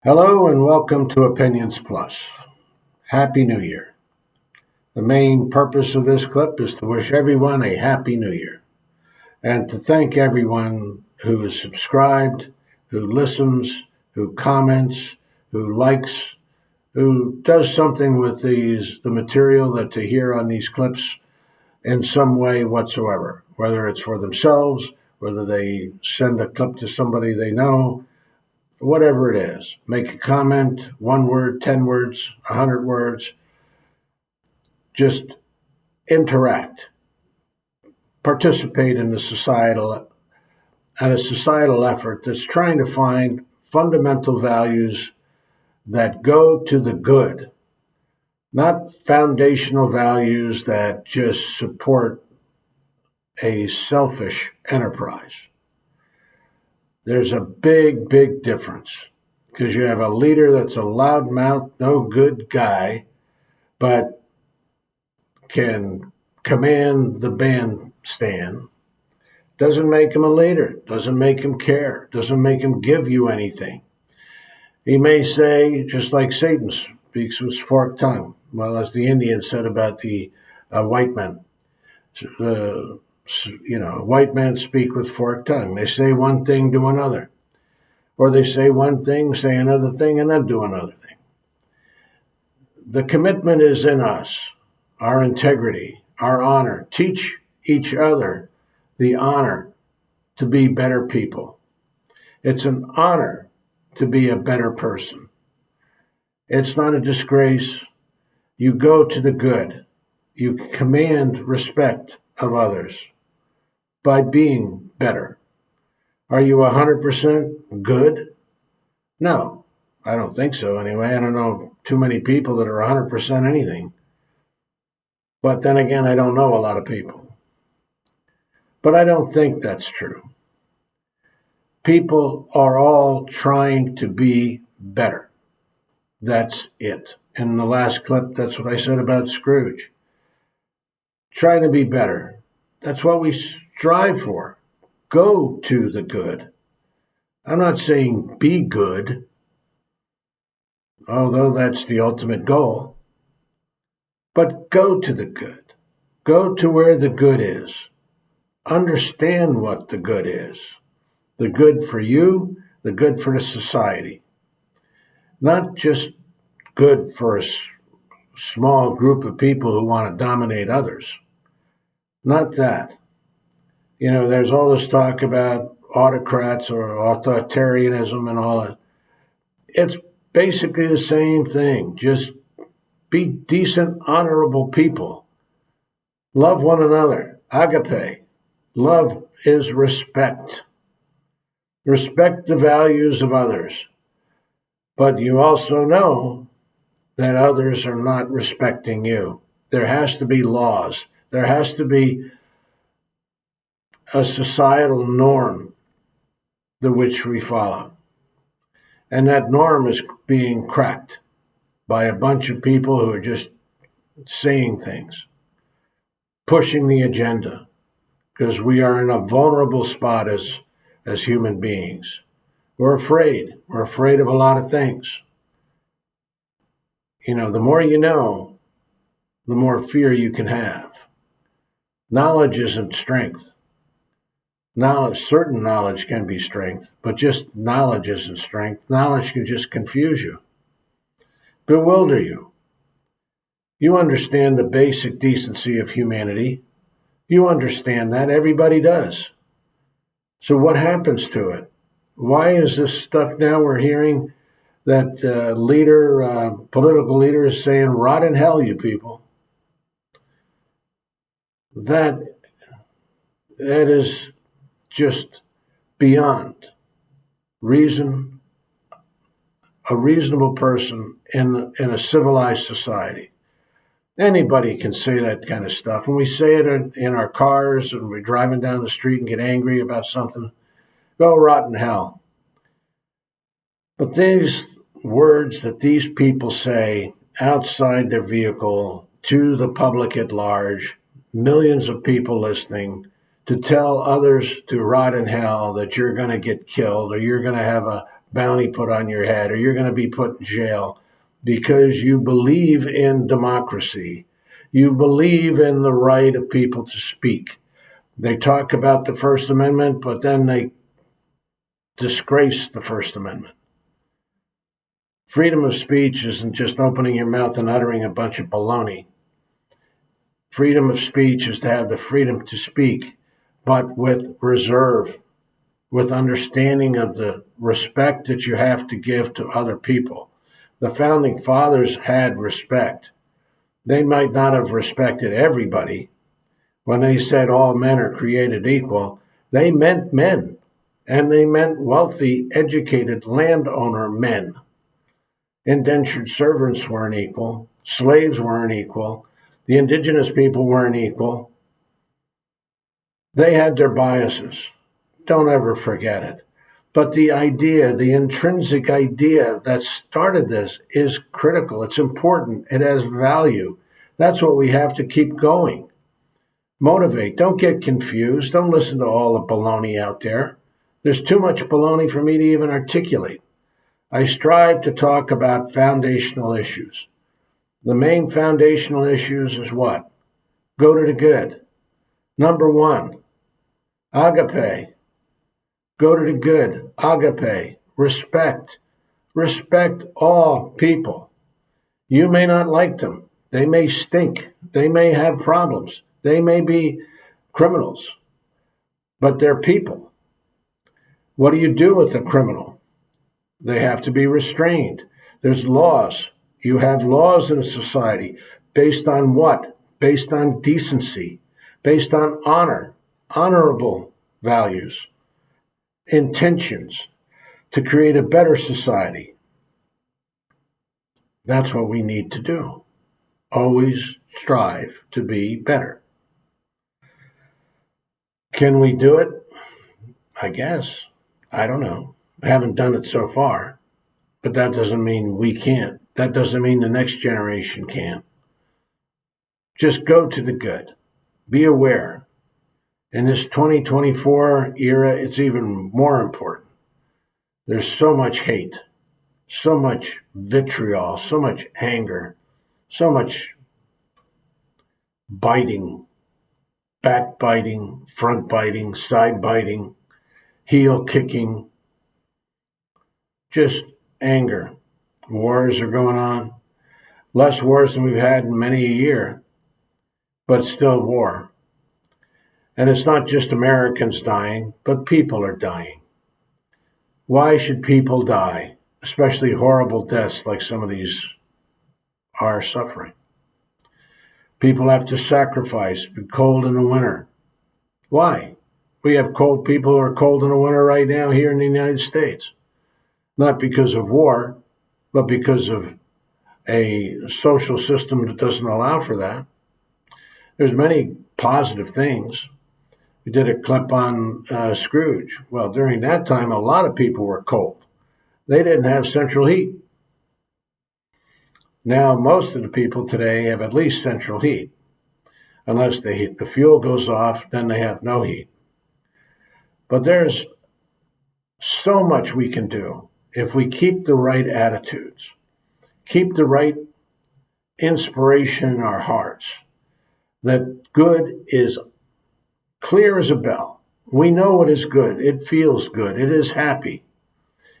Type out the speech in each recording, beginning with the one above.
Hello and welcome to Opinions Plus. Happy New Year. The main purpose of this clip is to wish everyone a Happy New Year and to thank everyone who is subscribed, who listens, who comments, who likes, who does something with the material that to hear on these clips in some way whatsoever, whether it's for themselves, whether they send a clip to somebody they know, whatever it is. Make a comment, 1 word, 10 words, 100 words. Just interact, participate in a societal effort that's trying to find fundamental values that go to the good, not foundational values that just support a selfish enterprise. There's a big difference because you have a leader that's a loudmouth, no good guy, but can command the bandstand. Doesn't make him a leader, doesn't make him care, doesn't make him give you anything. He may say, just like Satan speaks with forked tongue, well, as the Indians said about the white men. White men speak with forked tongue. They say one thing, do another. Or they say one thing, say another thing, and then do another thing. The commitment is in us, our integrity, our honor. Teach each other the honor to be better people. It's an honor to be a better person. It's not a disgrace. You go to the good. You command respect of others by being better. Are you 100% good? No, I don't think so anyway. I don't know too many people that are 100% anything. But then again, I don't know a lot of people. But I don't think that's true. People are all trying to be better. That's it. In the last clip, that's what I said about Scrooge. Trying to be better. That's what we strive for. Go to the good. I'm not saying be good, although that's the ultimate goal. But go to the good. Go to where the good is. Understand what the good is. The good for you, the good for the society. Not just good for a small group of people who want to dominate others. Not that. There's all this talk about autocrats or authoritarianism and all that. It's basically the same thing. Just be decent, honorable people. Love one another. Agape. Love is respect. Respect the values of others. But you also know that others are not respecting you. There has to be laws. There has to be a societal norm the which we follow. And that norm is being cracked by a bunch of people who are just saying things, pushing the agenda, because we are in a vulnerable spot as human beings. We're afraid. We're afraid of a lot of things. The more you know, the more fear you can have. Knowledge isn't strength. Certain knowledge can be strength, but just knowledge isn't strength. Knowledge can just confuse you, bewilder you. You understand the basic decency of humanity. You understand that. Everybody does. So what happens to it? Why is this stuff now we're hearing that political leader is saying, rot in hell, you people? That is just beyond reason, a reasonable person in a civilized society. Anybody can say that kind of stuff. And we say it in our cars and we're driving down the street and get angry about something. Go rot in hell. But these words that these people say outside their vehicle to the public at large, millions of people listening, to tell others to rot in hell, that you're going to get killed or you're going to have a bounty put on your head, or you're going to be put in jail because you believe in democracy. You believe in the right of people to speak. They talk about the First Amendment, but then they disgrace the First Amendment. Freedom of speech isn't just opening your mouth and uttering a bunch of baloney. Freedom of speech is to have the freedom to speak, but with reserve, with understanding of the respect that you have to give to other people. The founding fathers had respect. They might not have respected everybody. When they said all men are created equal, they meant men, and they meant wealthy, educated landowner men. Indentured servants weren't equal. Slaves weren't equal. The indigenous people weren't equal. They had their biases. Don't ever forget it. But the idea, the intrinsic idea that started this is critical. It's important. It has value. That's what we have to keep going. Motivate. Don't get confused. Don't listen to all the baloney out there. There's too much baloney for me to even articulate. I strive to talk about foundational issues. The main foundational issues is what? Go to the good. Number one, agape. Go to the good. Agape. Respect. Respect all people. You may not like them. They may stink. They may have problems. They may be criminals. But they're people. What do you do with a criminal? They have to be restrained. There's laws. You have laws in a society based on what? Based on decency, based on honor, honorable values, intentions to create a better society. That's what we need to do. Always strive to be better. Can we do it? I guess. I don't know. I haven't done it so far, but that doesn't mean we can't. That doesn't mean the next generation can't. Just go to the good. Be aware. In this 2024 era, it's even more important. There's so much hate, so much vitriol, so much anger, so much biting, backbiting, front biting, side biting, heel kicking, just anger. Wars are going on. Less wars than we've had in many a year, but it's still war. And it's not just Americans dying, but people are dying. Why should people die, especially horrible deaths like some of these are suffering? People have to sacrifice, be cold in the winter. Why? We have cold people who are cold in the winter right now here in the United States. Not because of war, but because of a social system that doesn't allow for that. There's many positive things. We did a clip on Scrooge. Well, during that time, a lot of people were cold. They didn't have central heat. Now, most of the people today have at least central heat. Unless the fuel goes off, then they have no heat. But there's so much we can do if we keep the right attitudes, keep the right inspiration in our hearts, that good is clear as a bell. We know what is good. It feels good. It is happy.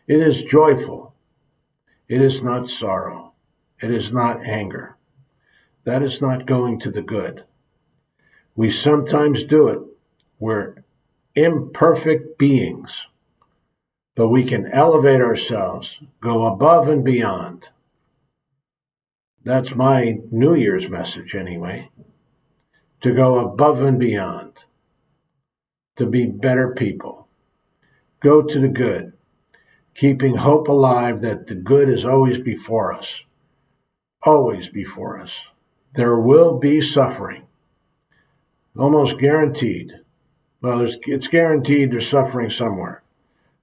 It is joyful. It is not sorrow. It is not anger. That is not going to the good. We sometimes do it. We're imperfect beings, but we can elevate ourselves, go above and beyond. That's my New Year's message anyway, to go above and beyond, to be better people. Go to the good, keeping hope alive that the good is always before us, always before us. There will be suffering, almost guaranteed. Well, it's guaranteed there's suffering somewhere.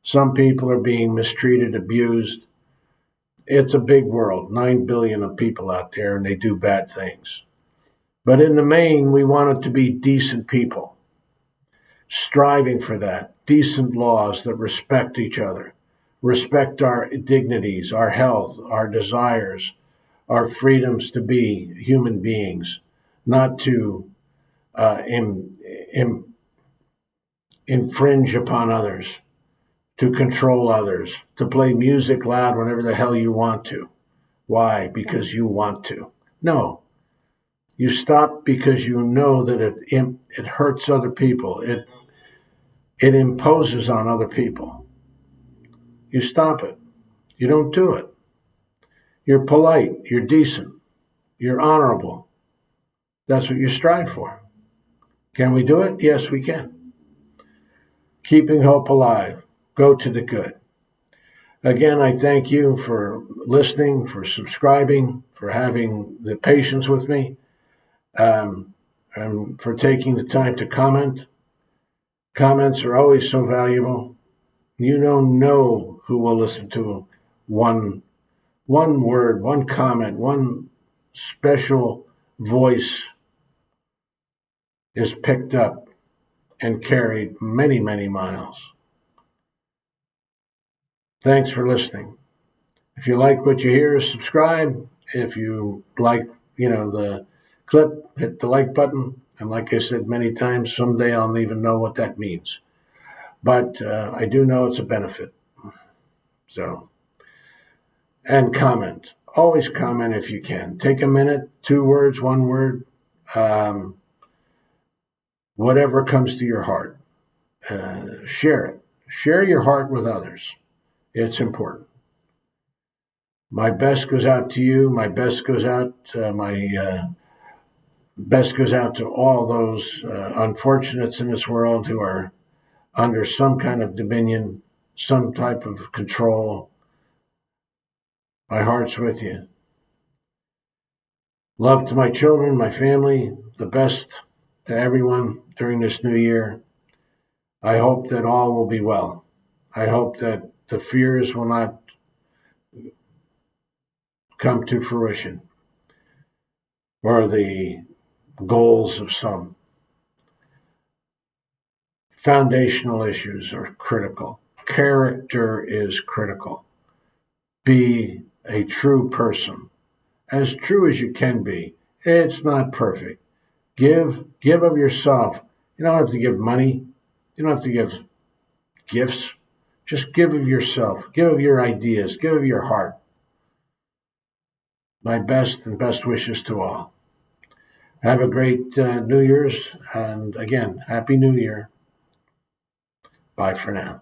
Some people are being mistreated, abused. It's a big world, 9 billion of people out there, and they do bad things. But in the main, we want it to be decent people, striving for that, decent laws that respect each other, respect our dignities, our health, our desires, our freedoms to be human beings, not to infringe upon others, to control others, to play music loud whenever the hell you want to. Why? Because you want to. No. You stop because you know that it hurts other people. It imposes on other people. You stop it. You don't do it. You're polite. You're decent. You're honorable. That's what you strive for. Can we do it? Yes, we can. Keeping hope alive. Go to the good. Again, I thank you for listening, for subscribing, for having the patience with me, and for taking the time to comment. Comments are always so valuable. You don't know who will listen to one word, one comment, one special voice is picked up and carried many, many miles. Thanks for listening. If you like what you hear, subscribe. If you like, the clip, hit the like button. And like I said many times, someday I'll even know what that means. But I do know it's a benefit. So, and comment. Always comment if you can. Take a minute, 2 words, 1 word, whatever comes to your heart. Share it. Share your heart with others. It's important. My best goes out to you. My best goes out. My best goes out to all those unfortunates in this world who are under some kind of dominion, some type of control. My heart's with you. Love to my children, my family, the best to everyone during this new year. I hope that all will be well. I hope that the fears will not come to fruition, or the goals of some. Foundational issues are critical. Character is critical. Be a true person, as true as you can be. It's not perfect. Give of yourself. You don't have to give money. You don't have to give gifts. Just give of yourself. Give of your ideas. Give of your heart. My best and best wishes to all. Have a great New Year's, and again, Happy New Year. Bye for now.